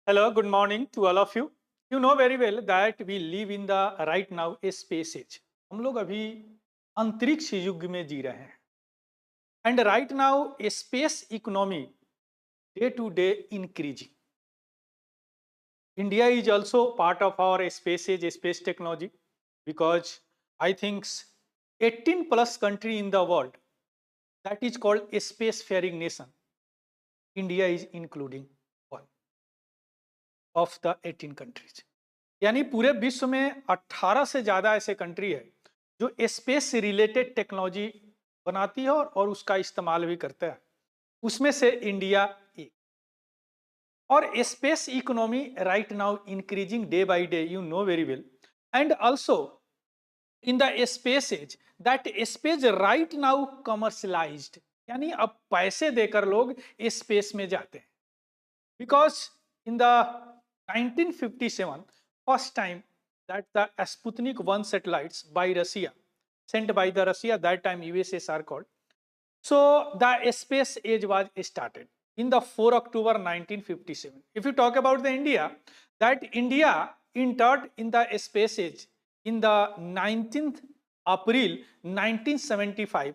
Hello, good morning to all of you. You know very well that we live in the right now a space age. हम लोग अभी अंतरिक्ष युग में जी रहे हैं. And right now a space economy day to day increasing. India is also part of our space age, space technology, because I think 18 plus country in the world that is called a spacefaring nation. India is including one of the 18 countries. यानी पूरे विश्व में 18 से ज्यादा ऐसे country है जो space से रिलेटेड टेक्नोलॉजी बनाती है और उसका इस्तेमाल भी करता है. उसमें से इंडिया एक. और space economy right now increasing day by day, you know very well. And also in the space age that space right now commercialised, यानी अब पैसे देकर लोग स्पेस में जाते हैं. Because in the 1957, first time that the Sputnik 1 satellites by Russia, sent by the Russia, that time USSR called. So the space age was started in the 4 October 1957. If you talk about the India, that India entered in the space age in the 19th April 1975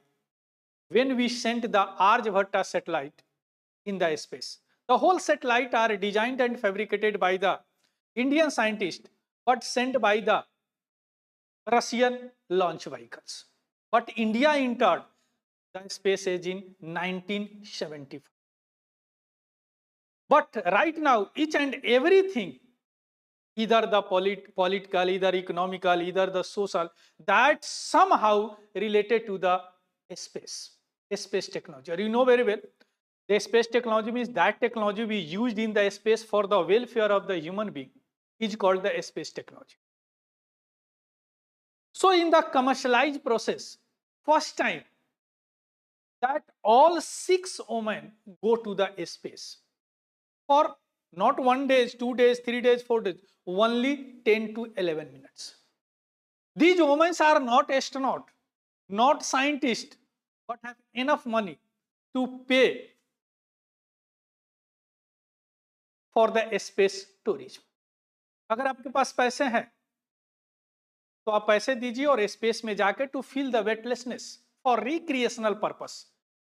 when we sent the Aryabhatta satellite in the space. The whole satellite are designed and fabricated by the Indian scientist, but sent by the Russian launch vehicles. But India entered the space age in 1975. But right now, each and everything, either the political, either economical, either the social, that somehow related to the space technology. You know very well, the space technology means that technology we used in the space for the welfare of the human being is called the space technology. So in the commercialized process, first time that all 6 women go to the space for not 1 day, 2 days, 3 days, 4 days, only 10 to 11 minutes. These women are not astronaut, not scientists, but have enough money to pay for the space tourism. अगर आपके पास पैसे हैं तो आप पैसे दीजिए और space में जाकर to feel the weightlessness for recreational purpose.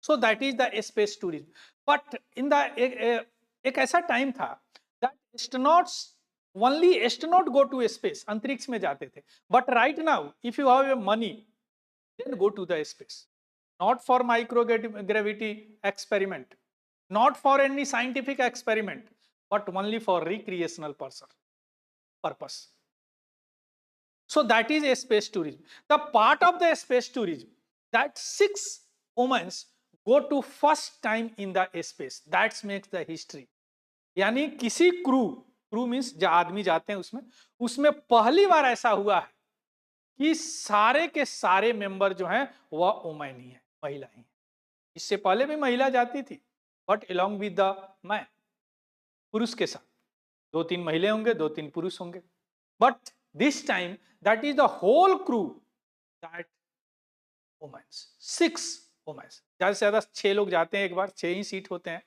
So that is the space tourism. But in the एक ऐसा टाइम था that astronauts only astronaut go to space, अंतरिक्ष में जाते थे. But right now if you have money then go to the space, not for microgravity experiment, not for any scientific experiment, but only for recreational purpose. So that is a space tourism. The part of the space tourism that 6 women go to first time in the space, that makes the history. यानी किसी crew means जो आदमी जाते हैं उसमें पहली बार ऐसा हुआ है कि सारे के सारे मेंबर जो हैं वह वुमेन ही है, महिला ही. इससे पहले भी महिला जाती थी but along with the man, पुरुष के साथ 2-3 महिला होंगे, 2-3 पुरुष होंगे. But this time that is the whole crew, that women, 6 women. ज्यादा से ज्यादा 6 लोग जाते हैं एक बार, 6 ही सीट होते हैं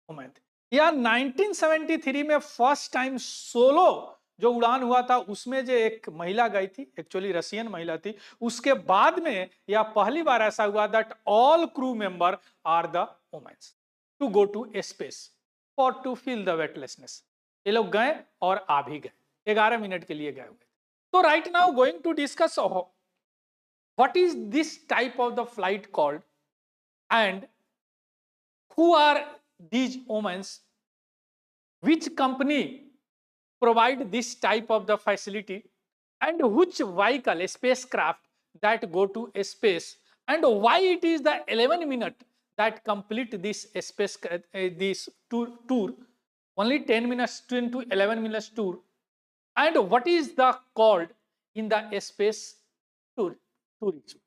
women. या 1973 में फर्स्ट टाइम सोलो जो उड़ान हुआ था उसमें जो एक महिला गई थी, एक्चुअली रशियन महिला थी. उसके बाद में यह पहली बार ऐसा हुआ that all crew member are the womens to go to space for to feel the weightlessness. ये लोग गए और आ भी गए, 11 मिनट के लिए गए हुए. तो right now going to discuss what is this type of the flight called and who are these women, which company provide this type of the facility, and which vehicle, spacecraft that go to space, and why it is the 11 minute that complete this space this tour, only 10 minutes to 11 minutes tour. And what is the called in the space tourism?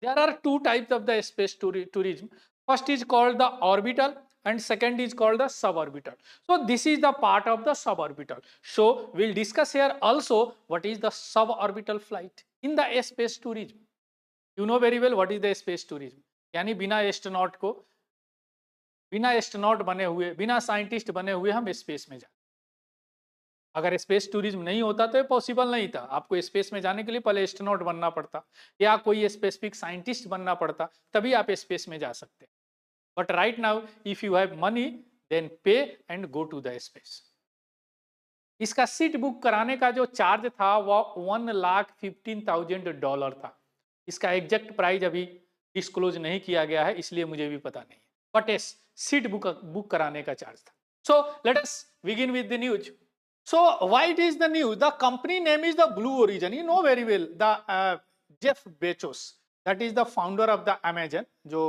There are 2 types of the space tourism. First is called the orbital and second is called the suborbital. So this is the part of the suborbital. So we'll discuss here also what is the suborbital flight in the space tourism. You know very well what is the space tourism. यानी बिना astronaut बने हुए, बिना scientist बने हुए हम space में जाते. अगर स्पेस टूरिज्म नहीं होता तो ये पॉसिबल नहीं था। आपको स्पेस में जाने के लिए पहले एस्ट्रोनॉट बनना पड़ता या कोई स्पेसिफिक साइंटिस्ट बनना पड़ता, तभी आप स्पेस में जा सकते। But right now if you have money then pay and go to the space. इसका सीट बुक कराने का जो चार्ज था वो $1,15,000 था। इसका एग्जैक्ट प्राइस अभी डिस्क्लोज नहीं किया गया है, इसलिए मुझे भी पता नहीं है, बट यस सीट बुक कराने का चार्ज था। So let us begin with the news. So why it is the news? The company name is the Blue Origin. You know very well the Jeff Bezos, that is the founder of the Amazon, जो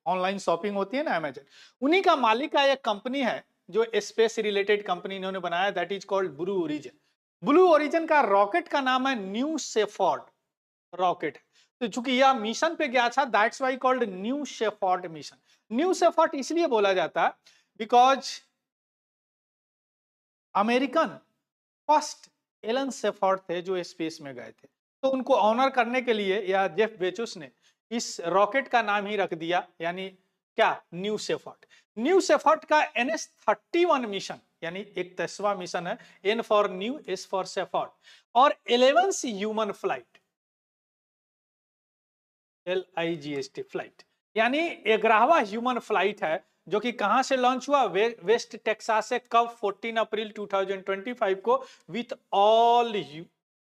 online shopping होती है ना Amazon, उन्हीं का मालिक का एक company है जो स्पेस रिलेटेड कंपनी इन्होंने बनाया, that is called blue origin. Blue origin का रॉकेट का नाम है न्यू शेफर्ड रॉकेट। तो चूंकि यह मिशन पे गया था, that's why called New Shepard mission. New Shepard इसलिए बोला जाता है because American first Alan Shepard थे जो स्पेस में गए थे, तो उनको ऑनर करने के लिए या जेफ बेजोस ने इस रॉकेट का नाम ही रख दिया, यानी क्या, न्यू शेफर्ड। न्यू शेफर्ड का NS-31 मिशन यानी 31वां मिशन है, N for new, S for shepherd, और 11th human flight, LIGST flight, यानी 11वां ह्यूमन फ्लाइट है जो कि कहां से लॉन्च हुआ, वेस्ट टेक्सास से, कब, 14 अप्रैल 2025 को, विथ ऑल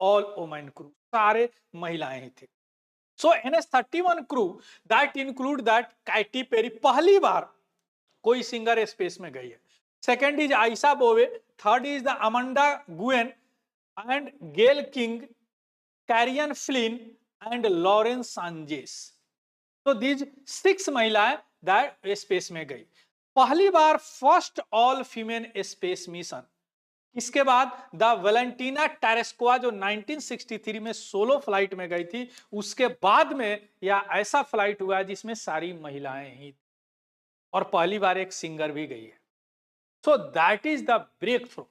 वुमेन क्रू, सारे महिलाएं ही थे। So NS-31 crew that include that Katy Perry, पहली बार कोई सिंगर स्पेस में गई है। Second is Aisha Bowe, third is the Amanda Nguyen and Gayle King, Kerianne Flynn and Lauren Sanchez. तो दीज 6 महिलाएं दैट स्पेस में गई, पहली बार first all female space mission. इसके बाद द वेलेंटीना टेरेस्कोवा जो 1963 में सोलो फ्लाइट में गई थी, उसके बाद में यह ऐसा फ्लाइट हुआ जिसमें सारी महिलाएं ही, और पहली बार एक सिंगर भी गई है। So that is the breakthrough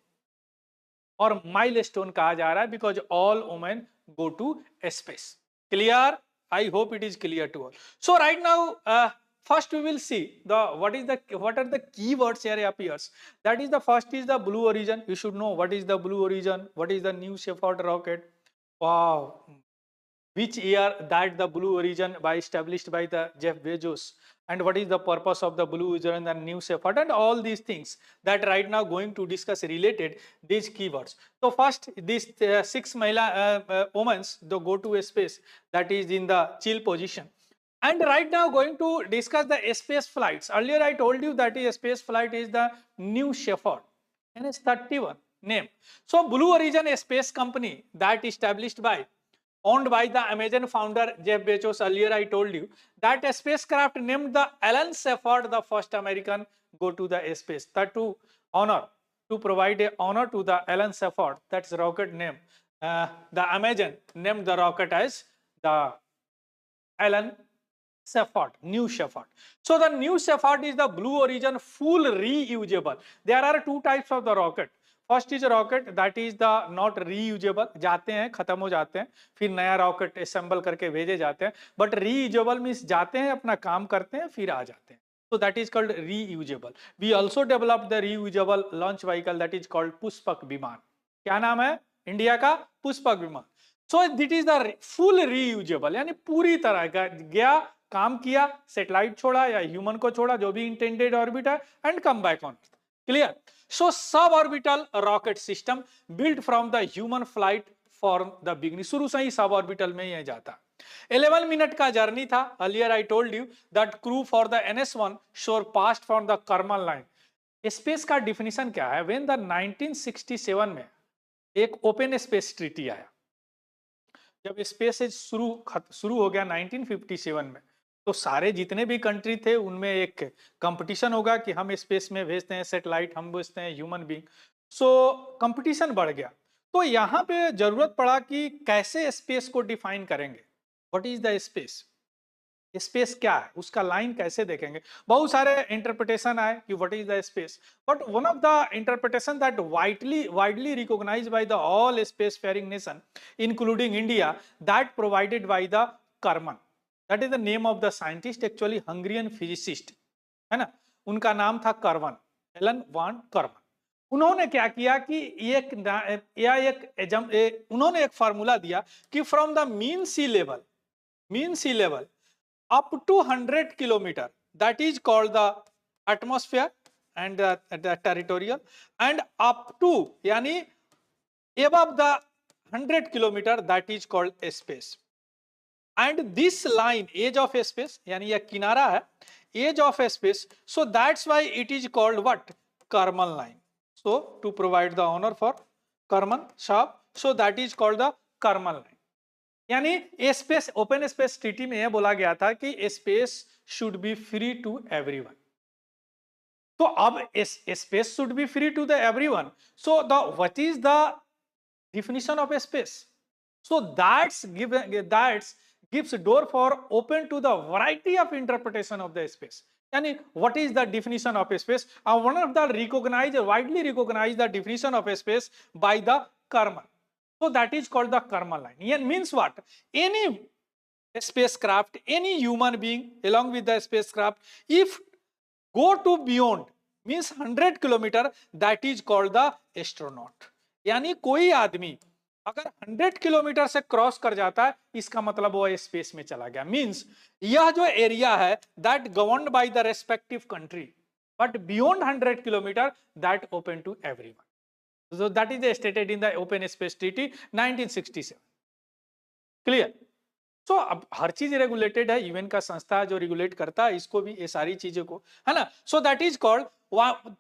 और माइलस्टोन कहा जा रहा है, because all women go to space. Clear? I hope it is clear to all. So right now, first we will see what are the keywords here appears. That is the first is the Blue Origin. You should know what is the Blue Origin, what is the New Shepard rocket. Wow. Which year that the Blue Origin established by the Jeff Bezos, and what is the purpose of the Blue Origin and New Shepard, and all these things that right now going to discuss related these keywords. So first these 6 women they go to space, that is in the chill position, and right now going to discuss the space flights. Earlier I told you that is space flight is the New Shepard, NS-31 name. So Blue Origin, a space company that established by, owned by the Amazon founder Jeff Bezos. Earlier I told you that a spacecraft named the Alan Shepard, the first American go to the space. That to provide a honor to the Alan Shepard, that's rocket name. The Amazon named the rocket as the Alan Shepard, New Shepard. So the New Shepard is the Blue Origin full reusable. There are 2 types of the rocket. First is rocket that is the not reusable, जाते हैं खत्म हो जाते हैं, फिर नया rocket assemble करके भेजे जाते हैं, बट रीयूजेबल मीन्स जाते हैं अपना काम करते हैं फिर आ जाते हैं, so that is called reusable. We also developed the reusable launch vehicle that is called Pushpak विमान। क्या नाम है इंडिया का? पुष्पक विमान। so it is the full reusable, यानी पूरी तरह का गया, काम किया, सैटेलाइट छोड़ा या ह्यूमन को छोड़ा, जो भी इंटेंडेड ऑर्बिट है, and come back on. Clear? So suborbital rocket system built from the human flight for the beginning. शुरू से ही suborbital में ही जाता। 11 मिनट का जर्नी था। Earlier I told you that crew for the NS-1 sure passed from the Karman line. Space का definition क्या है? When the 1967 में एक ओपन स्पेस ट्रीटी आया, जब स्पेस शुरू हो गया 1957 में, तो सारे जितने भी कंट्री थे उनमें एक कंपटीशन होगा कि हम स्पेस में भेजते हैं सैटेलाइट, हम भेजते हैं ह्यूमन बीइंग। सो कंपटीशन बढ़ गया, तो यहाँ पे जरूरत पड़ा कि कैसे स्पेस को डिफाइन करेंगे, what is the space, space क्या है, उसका लाइन कैसे देखेंगे। बहुत सारे इंटरप्रिटेशन आए कि what is the space, but one of the interpretation that widely recognised by the all spacefaring nation including India, that provided by the Karman, that is the name of the scientist, actually Hungarian physicist है ना, उनका नाम था Karman, Elon वान Karman. उन्होंने क्या किया कि उन्होंने एक फार्मूला दिया कि from the mean sea level up to 100 kilometer, that is called the atmosphere and the territorial, and up to yani above the 100 kilometer, that is called a space. And this line edge of a space yani ये किनारा है edge of a space, so that's why it is called what? Karman line. So to provide the honor for Karman Shah, so that is called the Karman line. यानी space open space treaty में यह बोला गया था कि space should be free to everyone. तो अब space should be free to the everyone, so the what is the definition of a space? So that's gives door for open to the variety of interpretation of the space. Yani what is the definition of a space? One of the widely recognized the definition of a space by the Karman. So that is called the Karman line. It means what? Any spacecraft, any human being along with the spacecraft, if go to beyond means 100 kilometer, that is called the astronaut. यानी कोई आदमी अगर 100 kilometre से cross कर जाता है इसका मतलब वो स्पेस में चला गया। मींस यह जो एरिया है that governed by the respective country, but beyond 100 kilometre that open to everyone. So that is stated in the Open Space Treaty 1967. Clear? सो अब हर चीज रेगुलेटेड है, यूएन का संस्था जो रेगुलेट करता है इसको भी, ये सारी चीजों को, है ना। सो दैट इज कॉल्ड,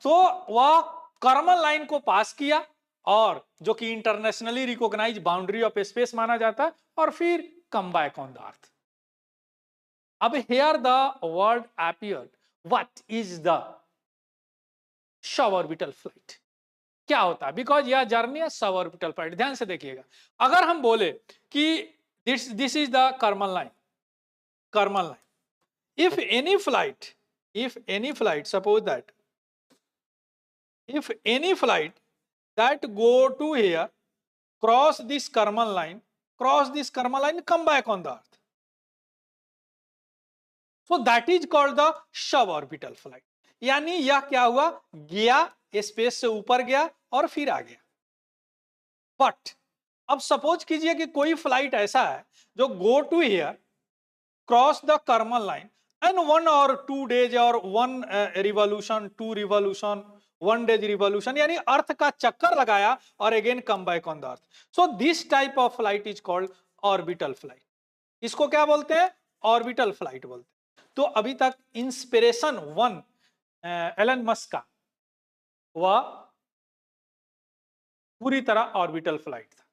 तो वह कर्मन लाइन को पास किया और जो कि internationally recognise boundary of space माना जाता है, और फिर come back on the earth. अब here the word appeared, what is the sub orbital flight, क्या होता है? बिकॉज यह जर्नी है सब ऑर्बिटल फ्लाइट। ध्यान से देखिएगा, अगर हम बोले कि this is the Karman line, if any flight suppose that if any flight that go to here, cross this Karman line, come back on the earth, so that is called the suborbital flight. यानी यह क्या हुआ, गया space से ऊपर गया और फिर आ गया। बट अब सपोज कीजिए कि कोई फ्लाइट ऐसा है जो go to here, cross the Karman line and 1 or 2 days और 1 रिवॉल्यूशन, 2 रिवॉल्यूशन, 1 day रिवॉल्यूशन, यानी अर्थ का चक्कर लगाया और again come back on the earth. So this type of flight is called orbital flight. इसको क्या बोलते हैं? ऑर्बिटल फ्लाइट बोलते हैं। तो अभी तक इंस्पिरेशन 1 एलन मस्क का वह पूरी तरह ऑर्बिटल फ्लाइट था।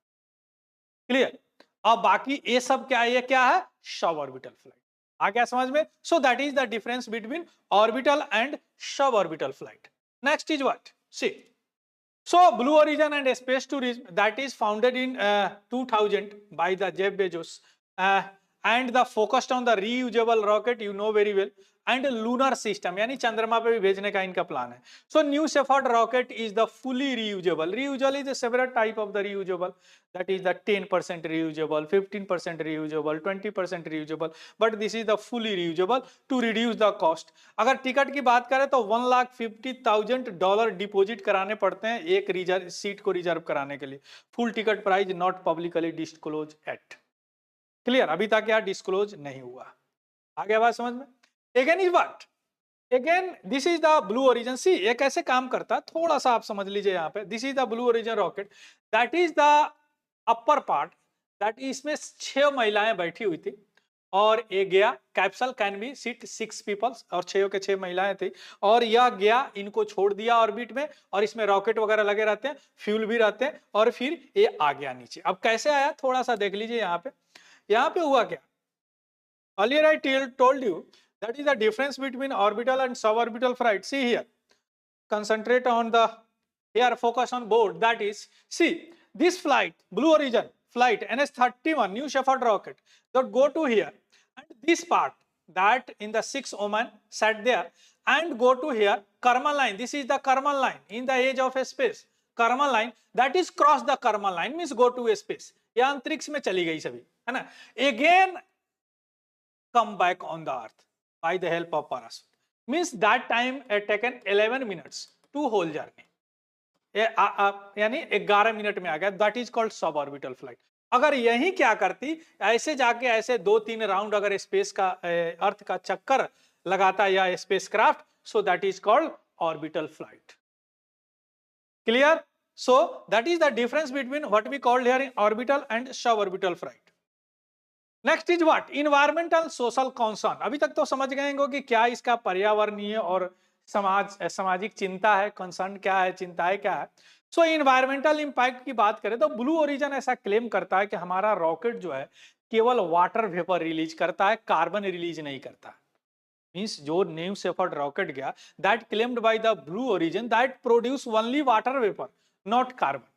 क्लियर? अब बाकी ये सब क्या है, ये क्या है? Sub orbital flight. आ गया समझ में? So that is the difference between orbital and sub orbital flight. Next is what? See, so Blue Origin and space tourism, that is founded in 2000 by the Jeff Bezos and the focused on the reusable rocket, you know very well, and lunar system, यानी चंद्रमा पे भी भेजने का इनका plan है। So New Shepard rocket is the fully reusable. Reusable is a several type of the reusable, that is the 10% reusable, 15% reusable, 20% reusable, but this is the fully reusable to reduce the cost. अगर ticket की बात करें तो $1,50,000 deposit कराने पड़ते हैं एक reserve seat को रिजर्व कराने के लिए। Full ticket price not publicly disclose at. Clear? अभी तक यार डिस्क्लोज नहीं हुआ। आगे बात समझ में? Again is what? Again this is the Blue Origin. See ये कैसे काम करता है थोड़ा सा आप समझ लीजिए यहाँ पे। This is the Blue Origin rocket, that is the upper part, that इसमें 6 महिलाएं बैठी हुई थी और ये गया। Capsule can be seat 6 peoples और 6 के 6 महिलाएं थी, और यह गया, इनको छोड़ दिया ऑर्बिट में, और इसमें रॉकेट वगैरह लगे रहते हैं, फ्यूल भी रहते हैं, और फिर ये आ गया नीचे। अब कैसे आया थोड़ा सा देख लीजिए यहाँ पे। यहाँ पे हुआ क्या? Earlier I told you that is the difference between orbital and suborbital flight. See here, concentrate on the, here focus on board, that is, see this flight, Blue Origin flight NS-31 New Shepard rocket, that go to here, and this part that in the 6 women sat there and go to here Karman line. This is the Karman line in the edge of a space. Karman line, that is cross the Karman line means go to a space. यह अंतरिक्ष में चली गई सभी, है ना। Again come back on the earth by the help of parachute, means that time had taken 11 minutes to whole journey. यानी 11 minute में आ गया, that is called sub orbital flight. अगर यही क्या करती, ऐसे जाके ऐसे 2-3 राउंड अगर स्पेस का अर्थ का चक्कर लगाता या spacecraft, so that is called orbital flight. Clear? So that is the difference between what we called here orbital and sub orbital flight. Next is what? Environmental social concern. अभी तक तो समझ गए होंगे कि क्या इसका पर्यावरणीय और सामाजिक चिंता है, कंसर्न क्या है, चिंताएं क्या है। सो इन्वायरमेंटल इंपैक्ट की बात करें तो ब्लू ओरिजिन ऐसा क्लेम करता है कि हमारा रॉकेट जो है केवल वाटर वेपर रिलीज करता है, कार्बन रिलीज नहीं करता। मींस जो न्यू शेफर्ड रॉकेट गया, that claimed by the Blue origin that produce only water vapour, not carbon,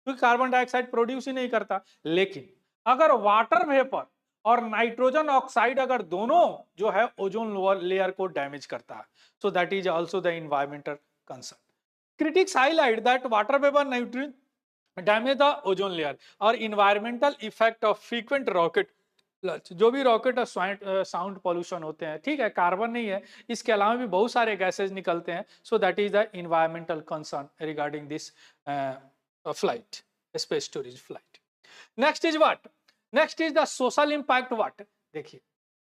क्योंकि कार्बन डाइऑक्साइड प्रोड्यूस ही नहीं करता। लेकिन अगर वाटर वेपर और नाइट्रोजन ऑक्साइड अगर दोनों जो है ओजोन लेयर को डैमेज करता है, so that is also the environmental concern. Critics highlight that water vapour nitrogen damage the ozone layer और environmental effect of frequent rocket launch. जो भी रॉकेट और साउंड पॉल्यूशन होते हैं, ठीक है, कार्बन नहीं है, इसके अलावा भी बहुत सारे गैसेज निकलते हैं। So that is the environmental concern regarding this flight, space storage flight. Next is what? Next is the social impact what? देखिए,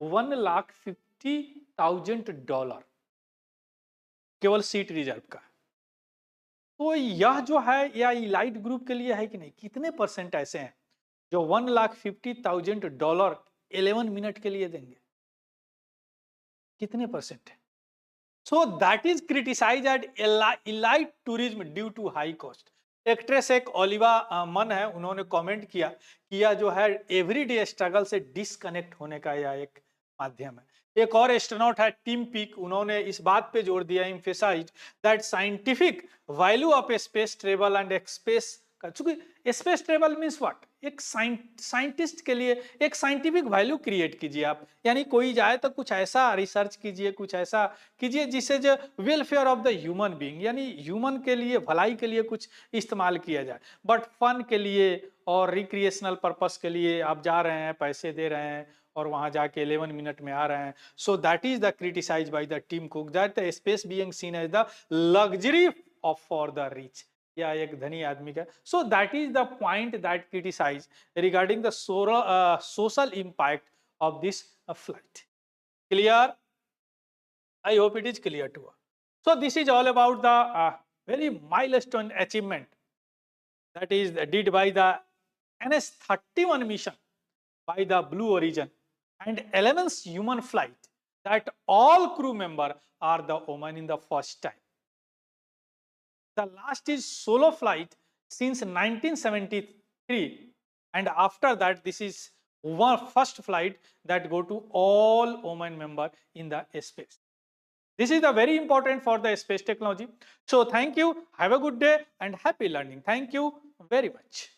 $1,50,000 केवल सीट रिजर्व का। तो यह जो है या इलाइट ग्रुप के लिए है कि नहीं? कितने परसेंट ऐसे हैं जो $1,50,000 11 मिनट के लिए देंगे? कितने परसेंट है? So that is criticize at elite tourism due to high cost. Actress एक ओलिवा मन है, उन्होंने कमेंट किया कि यह जो है एवरीडे स्ट्रगल से डिस्कनेक्ट होने का यह एक माध्यम है। एक और एस्ट्रोनॉट है टिम पीक, उन्होंने इस बात पे जोर दिया, emphasised that scientific value of space travel and space का, चूंकि स्पेस ट्रेवल मींस व्हाट, एक साइंटिस्ट के लिए एक साइंटिफिक वैल्यू क्रिएट कीजिए आप, यानी कोई जाए तो कुछ ऐसा रिसर्च कीजिए, कुछ ऐसा कीजिए जिससे जो welfare of the human being, यानी ह्यूमन के लिए भलाई के लिए कुछ इस्तेमाल किया जाए। बट फन के लिए और रिक्रिएशनल पर्पस के लिए आप जा रहे हैं, पैसे दे रहे हैं और वहां जाके 11 मिनट में आ रहे हैं। So that is the criticize by the team cook that the space being seen as the luxury of for the rich, या एक धनी आदमी का। So that is the point that criticize regarding the social impact of this flight. Clear? I hope it is clear to us. So this is all about the very milestone achievement that is did by the NS-31 mission by the Blue Origin and 11th human flight that all crew members are the women in the first time. The last is solo flight since 1973, and after that this is one first flight that go to all women member in the space. This is the very important for the space technology. So thank you. Have a good day and happy learning. Thank you very much.